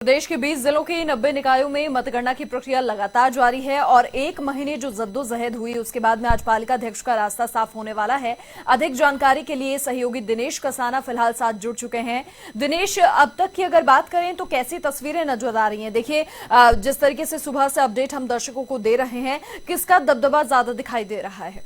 प्रदेश के 20 जिलों के 90 निकायों में मतगणना की प्रक्रिया लगातार जारी है और एक महीने जो जद्दोजहद हुई उसके बाद में आज पालिका अध्यक्ष का रास्ता साफ होने वाला है। अधिक जानकारी के लिए सहयोगी दिनेश कसाना फिलहाल साथ जुड़ चुके हैं। दिनेश, अब तक की अगर बात करें तो कैसी तस्वीरें नजर आ रही हैं? देखिए, जिस तरीके से सुबह से अपडेट हम दर्शकों को दे रहे हैं, किसका दबदबा ज्यादा दिखाई दे रहा है?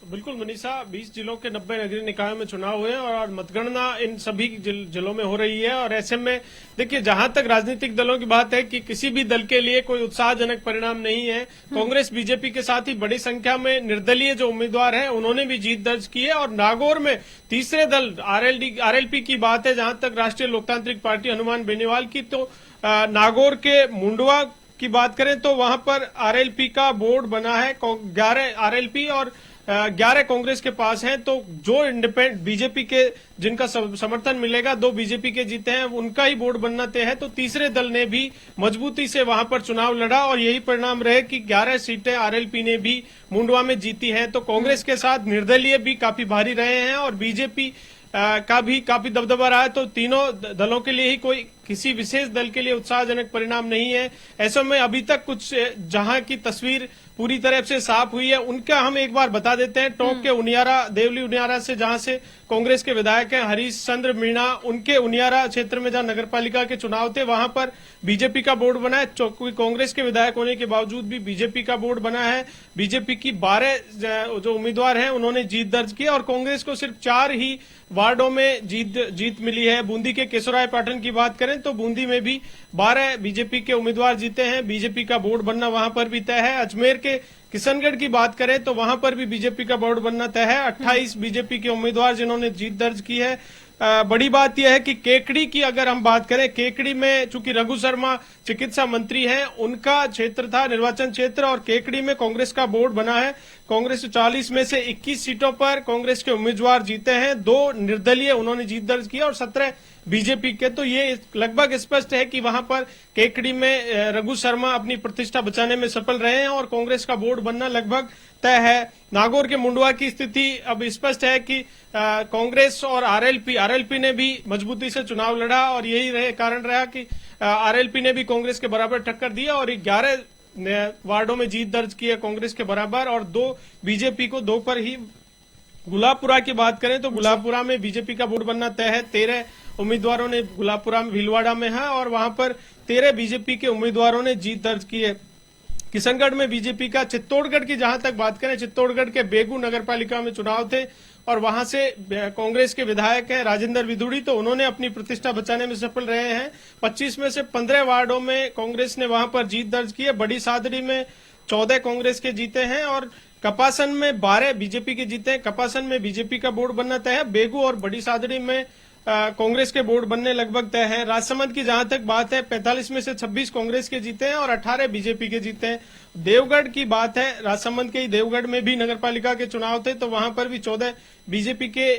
बिल्कुल मनीषा, 20 जिलों के 90 नगरीय निकायों में चुनाव हुए और मतगणना इन सभी जिलों में हो रही है। और ऐसे में देखिए, जहां तक राजनीतिक दलों की बात है कि किसी भी दल के लिए कोई उत्साहजनक परिणाम नहीं है। कांग्रेस बीजेपी के साथ ही बड़ी संख्या में निर्दलीय जो उम्मीदवार हैं उन्होंने भी जीत दर्ज की है। और नागौर में तीसरे दल आरएलपी की बात है, जहां तक राष्ट्रीय लोकतांत्रिक पार्टी हनुमान बेनीवाल की, तो नागौर के मुंडवा की बात करें तो वहां पर आरएलपी का बोर्ड बना है। 11 आरएलपी और 11 कांग्रेस के पास हैं। तो जो इंडिपेंडेंट बीजेपी के जिनका समर्थन मिलेगा, 2 बीजेपी के जीते हैं, उनका ही बोर्ड बनना तय है। तो तीसरे दल ने भी मजबूती से वहां पर चुनाव लड़ा और यही परिणाम रहे कि 11 सीटें आरएलपी ने भी मुंडवा में जीती हैं। तो कांग्रेस के साथ निर्दलीय भी काफी भारी रहे हैं और बीजेपी का भी काफी दबदबा रहा है। तो तीनों दलों के लिए ही कोई किसी विशेष दल के लिए उत्साहजनक परिणाम नहीं है। ऐसे में अभी तक कुछ जहां की तस्वीर पूरी तरह से साफ हुई है उनका हम एक बार बता देते हैं। टोंक के उनियारा, देवली उनियारा से जहां से कांग्रेस के विधायक हैं हरीश चंद्र मीणा, उनके उनियारा क्षेत्र में जहां नगरपालिका के चुनाव थे वहां पर बीजेपी का बोर्ड बना है। कांग्रेस के विधायक होने के बावजूद भी बीजेपी का बोर्ड बना है। बीजेपी की 12 जो उम्मीदवार हैं उन्होंने जीत दर्ज की और कांग्रेस को सिर्फ 4 ही वार्डों में जीत मिली है। बूंदी के केशवराय पाटन की बात करें तो बूंदी में भी 12 बीजेपी के उम्मीदवार जीते हैं। बीजेपी का बोर्ड बनना वहां पर भी तय है। अजमेर के किशनगढ़ की बात करें तो वहां पर भी बीजेपी का बोर्ड बनना तय है। 28 बीजेपी के उम्मीदवार जिन्होंने जीत दर्ज की है। बड़ी बात यह है कि केकड़ी की अगर हम बात करें, केकड़ी में चूंकि रघु शर्मा चिकित्सा मंत्री हैं, उनका क्षेत्र था निर्वाचन क्षेत्र और केकड़ी में कांग्रेस का बोर्ड बना है। कांग्रेस 40 में से 21 सीटों पर कांग्रेस के उम्मीदवार जीते हैं। 2 निर्दलीय उन्होंने जीत दर्ज की और 17 बीजेपी के। तो ये लगभग स्पष्ट है कि वहां पर केकड़ी में रघु शर्मा अपनी प्रतिष्ठा बचाने में सफल रहे हैं और कांग्रेस का बोर्ड बनना लगभग तय है। नागौर के मुंडवा की स्थिति अब स्पष्ट है कि कांग्रेस और आरएलपी ने भी मजबूती से चुनाव लड़ा और यही कारण रहा कि आरएलपी ने भी कांग्रेस के बराबर टक्कर दी और 11 वार्डों में जीत दर्ज की है कांग्रेस के बराबर और 2 बीजेपी को 2 पर ही। गुलाबपुरा की बात करें तो गुलाबपुरा में बीजेपी का बोर्ड बनना तय है। 13 उम्मीदवारों ने गुलाबपुरा में भीलवाड़ा में है और वहां पर 13 बीजेपी के उम्मीदवारों ने जीत दर्ज की है। किशनगढ़ में बीजेपी का, चित्तौड़गढ़ की जहां तक बात करें, चित्तौड़गढ़ के बेगू नगरपालिका में चुनाव थे और वहां से कांग्रेस के विधायक हैं राजेंद्र विधुड़ी, तो उन्होंने अपनी प्रतिष्ठा बचाने में सफल रहे हैं। 25 में से 15 वार्डों में कांग्रेस ने वहां पर जीत दर्ज की है। बड़ी सादड़ी में 14 कांग्रेस के जीते हैं और कपासन में 12 बीजेपी के जीते हैं। कपासन में बीजेपी का बोर्ड बनना तय है। बेगू और बड़ी सादड़ी में कांग्रेस के बोर्ड बनने लगभग तय है। राजसमंद की जहां तक बात है, 45 में से 26 कांग्रेस के जीते हैं और 18 बीजेपी के जीते हैं। देवगढ़ की बात है, राजसमंद के ही देवगढ़ में भी नगरपालिका के चुनाव थे तो वहां पर भी 14 बीजेपी के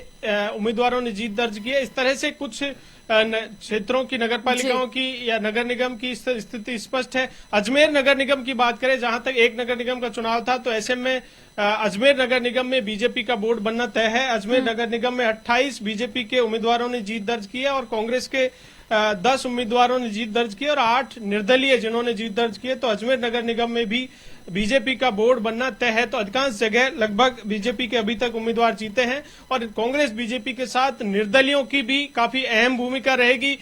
उम्मीदवारों ने जीत दर्ज की है। इस तरह से कुछ क्षेत्रों की नगरपालिकाओं की या नगर निगम की स्थिति स्पष्ट है। अजमेर नगर निगम की बात करें, जहां तक एक नगर निगम का चुनाव था, तो ऐसे में अजमेर नगर निगम में बीजेपी का बोर्ड बनना तय है। अजमेर नगर निगम में 28 बीजेपी के उम्मीदवारों ने जीत दर्ज की है और कांग्रेस के 10 उम्मीदवारों ने जीत दर्ज की और 8 निर्दलीय जिन्होंने जीत दर्ज की है। तो अजमेर नगर निगम में भी बीजेपी का बोर्ड बनना तय है। तो अधिकांश जगह लगभग बीजेपी के अभी तक उम्मीदवार जीते हैं और कांग्रेस बीजेपी के साथ निर्दलियों की भी काफी अहम भूमिका रहेगी।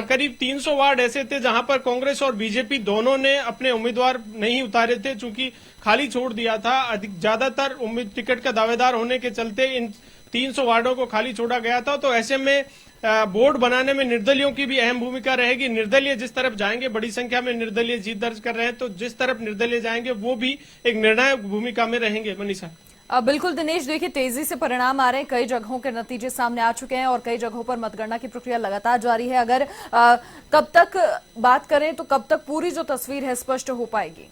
करीब 300 वार्ड ऐसे थे जहां पर कांग्रेस और बीजेपी दोनों ने अपने उम्मीदवार नहीं उतारे थे, चूंकि खाली छोड़ दिया था। ज्यादातर टिकट का दावेदार होने के चलते इन 300 वार्डों को खाली छोड़ा गया था। तो ऐसे में बोर्ड बनाने में निर्दलियों की भी अहम भूमिका रहेगी। निर्दलीय जिस तरफ जाएंगे, बड़ी संख्या में निर्दलीय जीत दर्ज कर रहे हैं, तो जिस तरफ निर्दलीय जाएंगे वो भी एक निर्णायक भूमिका में रहेंगे। मनीषा। बिल्कुल दिनेश, देखिए तेजी से परिणाम आ रहे हैं, कई जगहों के नतीजे सामने आ चुके हैं और कई जगहों पर मतगणना की प्रक्रिया लगातार जारी है। अगर कब तक बात करें तो कब तक पूरी जो तस्वीर है स्पष्ट हो पाएगी?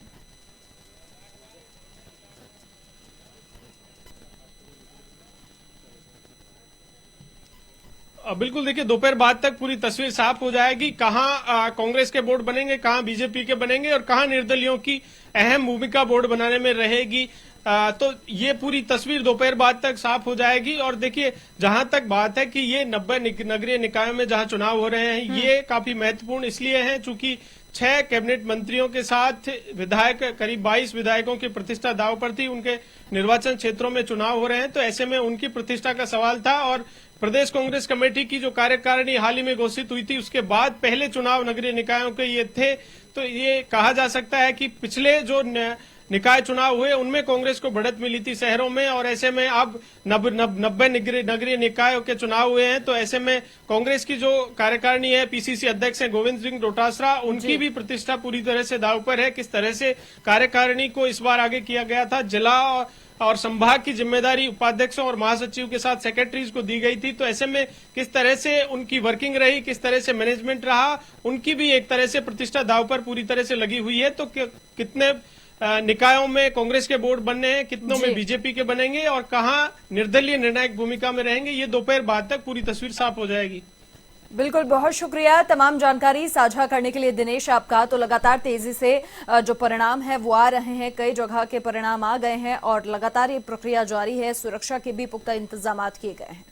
बिल्कुल, देखिए दोपहर बाद तक पूरी तस्वीर साफ हो जाएगी। कहां कांग्रेस के बोर्ड बनेंगे, कहां बीजेपी के बनेंगे और कहां निर्दलियों की अहम भूमिका बोर्ड बनाने में रहेगी। तो ये पूरी तस्वीर दोपहर बाद तक साफ हो जाएगी। और देखिए, जहां तक बात है कि ये 90 नगरीय निकायों में जहां चुनाव हो रहे हैं, ये काफी महत्वपूर्ण इसलिए हैं चूंकि 6 कैबिनेट मंत्रियों के साथ विधायक, करीब 22 विधायकों की प्रतिष्ठा दांव पर थी। उनके निर्वाचन क्षेत्रों में चुनाव हो रहे हैं, तो ऐसे में उनकी प्रतिष्ठा का सवाल था। और प्रदेश कांग्रेस कमेटी की जो कार्यकारिणी हाल ही में घोषित हुई थी, उसके बाद पहले चुनाव नगरीय निकायों के ये थे। तो ये कहा जा सकता है कि पिछले जो निकाय चुनाव हुए उनमें कांग्रेस को बढ़त मिली थी शहरों में, और ऐसे में अब 90 नगरीय निकायों के चुनाव हुए हैं। तो ऐसे में कांग्रेस की जो कार्यकारिणी है, पीसीसी अध्यक्ष हैं गोविंद सिंह डोटासरा, उनकी भी प्रतिष्ठा पूरी तरह से दांव पर है। किस तरह से कार्यकारिणी को इस बार आगे किया गया था, जिला और संभाग की जिम्मेदारी उपाध्यक्षों और महासचिव के साथ सेक्रेटरीज को दी गई थी। तो ऐसे में किस तरह से उनकी वर्किंग रही, किस तरह से मैनेजमेंट रहा, उनकी भी एक तरह से प्रतिष्ठा दांव पर पूरी तरह से लगी हुई है। तो कितने निकायों में कांग्रेस के बोर्ड बनने हैं, कितनों में बीजेपी के बनेंगे और कहां निर्दलीय निर्णायक भूमिका में रहेंगे, ये दोपहर बाद तक पूरी तस्वीर साफ हो जाएगी। बिल्कुल, बहुत शुक्रिया तमाम जानकारी साझा करने के लिए दिनेश आपका। तो लगातार तेजी से जो परिणाम है वो आ रहे हैं, कई जगह के परिणाम आ गए हैं और लगातार ये प्रक्रिया जारी है। सुरक्षा के भी पुख्ता इंतजाम किए गए हैं।